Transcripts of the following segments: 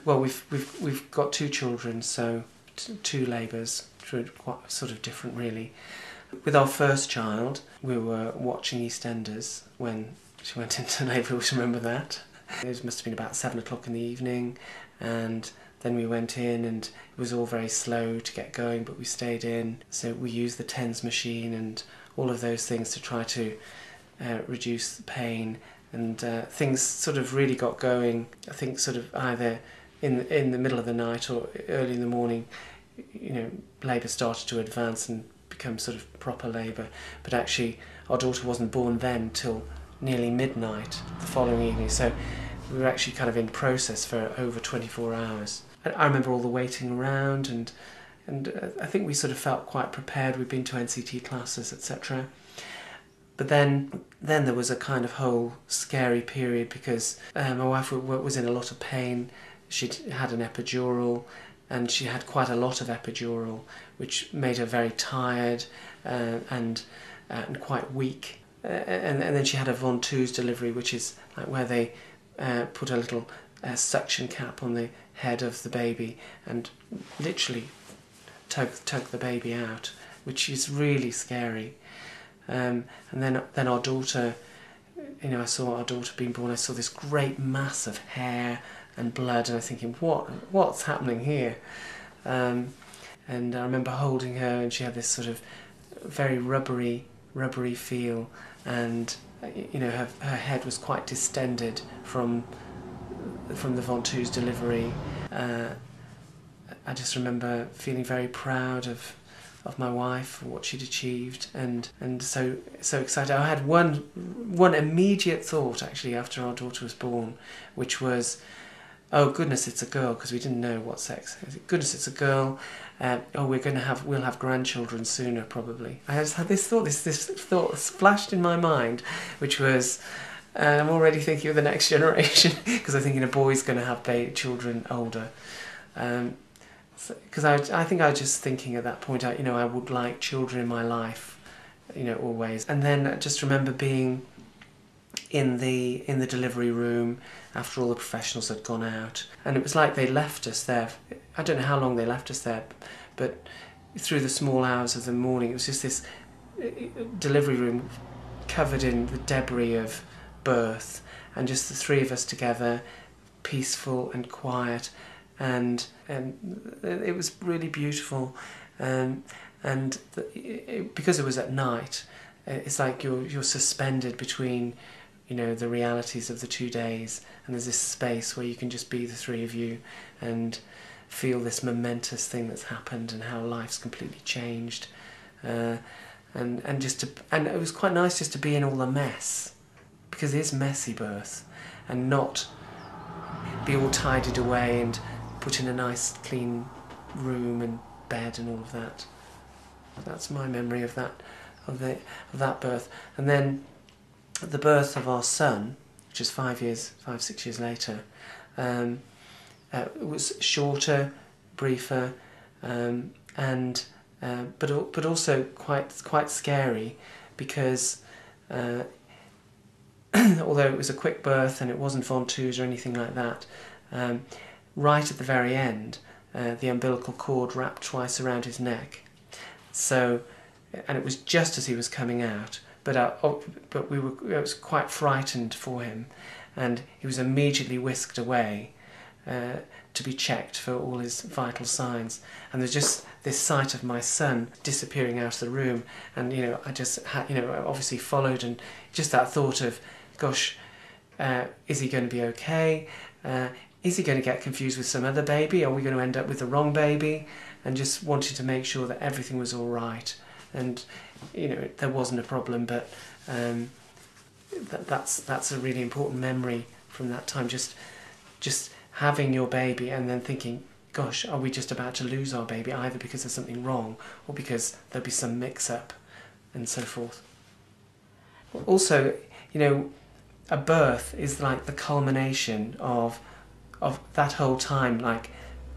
well, we've got two children, so two labours, quite sort of different really. With our first child, we were watching EastEnders when she went into labour. We remember that. It must have been about 7 o'clock in the evening, and then we went in, and it was all very slow to get going, but we stayed in. So we used the TENS machine and all of those things to try to reduce the pain, and things sort of really got going. I think sort of either in the middle of the night or early in the morning, you know, labour started to advance and become sort of proper labour. But actually our daughter wasn't born then till nearly midnight the following evening, so we were actually kind of in process for over 24 hours. I remember all the waiting around, and I think we sort of felt quite prepared. We'd been to NCT classes, etc. But then there was a kind of whole scary period, because my wife was in a lot of pain. She'd had an epidural, and she had quite a lot of epidural, which made her very tired and quite weak. And then she had a ventouse delivery, which is like where they put a little suction cap on the head of the baby and literally tug the baby out, which is really scary. And then our daughter, you know, I saw our daughter being born. I saw this great mass of hair and blood, and I was thinking, what's happening here? And I remember holding her, and she had this sort of very rubbery feel, and you know, her head was quite distended from the ventouse delivery. I just remember feeling very proud of my wife for what she'd achieved, and so excited. I had one immediate thought actually after our daughter was born, which was, oh goodness, it's a girl, because we didn't know what sex. Goodness, it's a girl. Oh, we'll have grandchildren sooner probably. I just had this thought flashed in my mind, which was, I'm already thinking of the next generation, because I'm thinking a boy's going to have children older. Because I think I was just thinking at that point, you know, I would like children in my life, you know, always. And then I just remember being in the delivery room after all the professionals had gone out, and it was like they left us there. I don't know how long they left us there, but through the small hours of the morning, it was just this delivery room covered in the debris of birth, and just the three of us together, peaceful and quiet, and it was really beautiful. Because it was at night, it's like you're suspended between, you know, the realities of the 2 days, and there's this space where you can just be the three of you and feel this momentous thing that's happened and how life's completely changed, and it was quite nice just to be in all the mess, because it is messy birth, and not be all tidied away and put in a nice clean room and bed and all of that. That's my memory of that birth. And then the birth of our son, which is 5-6 years later, it was shorter, briefer, but also quite scary, because although it was a quick birth and it wasn't ventouse or anything like that, right at the very end, the umbilical cord wrapped twice around his neck. So, and it was just as he was coming out. But I was quite frightened for him, and he was immediately whisked away to be checked for all his vital signs. And there's just this sight of my son disappearing out of the room, and you know, I just had, you know, obviously followed, and just that thought of, gosh, is he going to be okay? Is he going to get confused with some other baby? Are we going to end up with the wrong baby? And just wanted to make sure that everything was all right. And you know, there wasn't a problem, but that's a really important memory from that time. Just having your baby and then thinking, gosh, are we just about to lose our baby, either because there's something wrong or because there'll be some mix-up and so forth. Also, you know, a birth is like the culmination of that whole time. Like,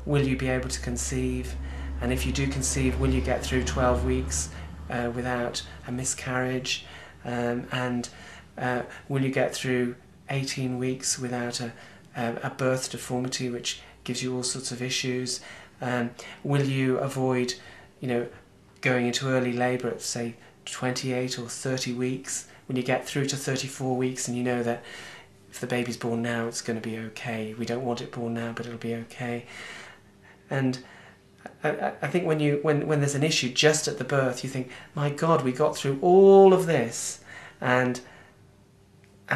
will you be able to conceive? And if you do conceive, will you get through 12 weeks without a miscarriage? And will you get through 18 weeks without a birth deformity, which gives you all sorts of issues. Will you avoid, going into early labour at, say, 28 or 30 weeks, when you get through to 34 weeks and you know that if the baby's born now, it's going to be okay. We don't want it born now, but it'll be okay. And I think when there's an issue just at the birth, you think, my God, we got through all of this, and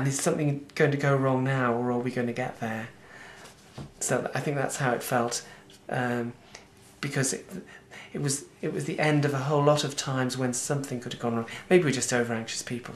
is something going to go wrong now, or are we going to get there? So I think that's how it felt, because it was the end of a whole lot of times when something could have gone wrong. Maybe we're just over anxious people.